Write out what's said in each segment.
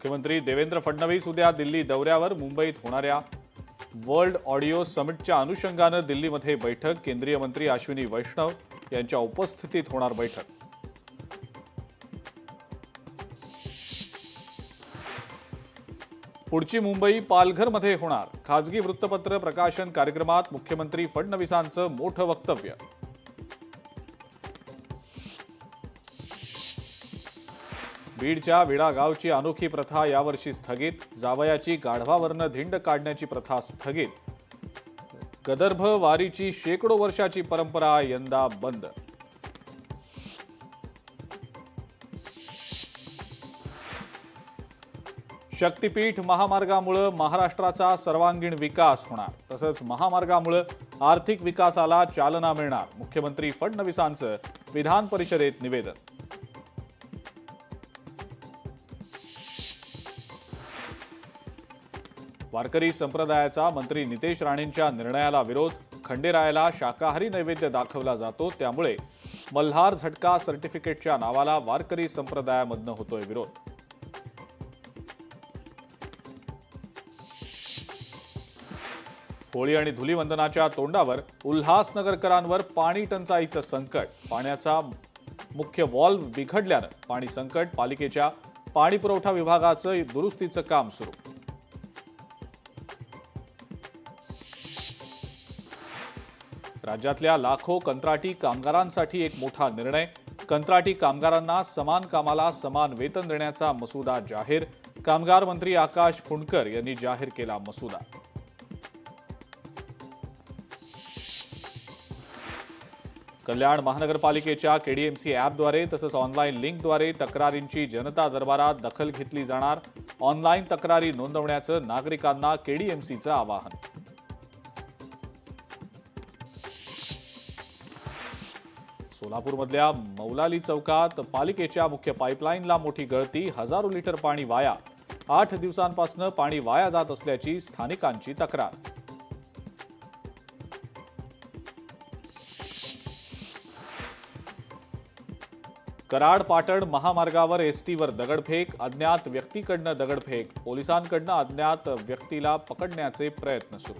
मुख्यमंत्री देवेंद्र फडणवीस उद्या दिल्ली दौऱ्यावर. मुंबईत होणाऱ्या वर्ल्ड ऑडिओ समिटच्या अनुषंगानं दिल्लीमध्ये बैठक. केंद्रीय मंत्री अश्विनी वैष्णव यांच्या उपस्थितीत होणार बैठक. पुढची मुंबई पालघरमध्ये होणार. खासगी वृत्तपत्र प्रकाशन कार्यक्रमात मुख्यमंत्री फडणवीसांचं मोठं वक्तव्य. बीडच्या विडा गावची अनोखी प्रथा यावर्षी स्थगित. जावयाची गाढवावरनं धिंड काढण्याची प्रथा स्थगित. गदर्भ वारीची शेकडो वर्षाची परंपरा यंदा बंद. शक्तीपीठ महामार्गामुळे महाराष्ट्राचा सर्वांगीण विकास होणार. तसंच महामार्गामुळे आर्थिक विकासाला चालना मिळणार. मुख्यमंत्री फडणवीसांचं विधान परिषदेत निवेदन. वारकरी संप्रदायाचा मंत्री नितेश राणेंच्या निर्णयाला विरोध. खंडेरायाला शाकाहारी नैवेद्य दाखवला जातो, त्यामुळे मल्हार झटका सर्टिफिकेटच्या नावाला वारकरी संप्रदायामधनं होतोय विरोध. होळी आणि धुलीवंदनाच्या तोंडावर उल्हासनगरकरांवर पाणी टंचाईचं संकट. पाण्याचा मुख्य व्हॉल्व्ह बिघडल्यानं पाणी संकट. पालिकेच्या पाणी पुरवठा विभागाचं दुरुस्तीचं काम सुरू. राज्यातल्या लाखो कंत्राटी कामगारांसाठी एक मोठा निर्णय. कंत्राटी कामगारांना समान कामाला समान वेतन देण्याचा मसुदा जाहीर. कामगार मंत्री आकाश फुंडकर यांनी जाहीर केला मसुदा. कल्याण महानगरपालिकेच्या केडीएमसी ॲपद्वारे तसंच ऑनलाईन लिंकद्वारे तक्रारींची जनता दरबारात दखल घेतली जाणार. ऑनलाईन तक्रारी नोंदवण्याचं नागरिकांना केडीएमसीचं आवाहन. सोलापूरमधल्या मौलाली चौकात पालिकेच्या मुख्य पाईपलाईनला मोठी गळती. हजारो लिटर पाणी वाया. 8 दिवसांपासून पाणी वाया जात असल्याची स्थानिकांची तक्रार. कराड पाटण महामार्गावर एसटीवर दगडफेक. अज्ञात व्यक्तीकडनं दगडफेक. पोलिसांकडनं अज्ञात व्यक्तीला पकडण्याचे प्रयत्न सुरू.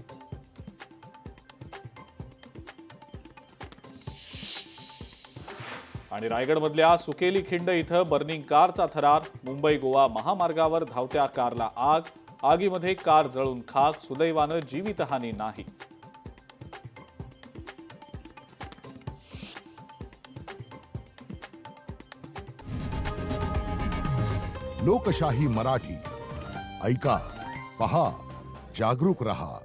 आणि रायगडमधल्या सुकेली खिंड इथं बर्निंग कारचा थरार. मुंबई गोवा महामार्गावर धावत्या कारला आग. आगीमध्ये कार जळून खाक. सुदैवानं जीवितहानी नाही. लोकशाही मराठी ऐका, पहा, जागरूक रहा.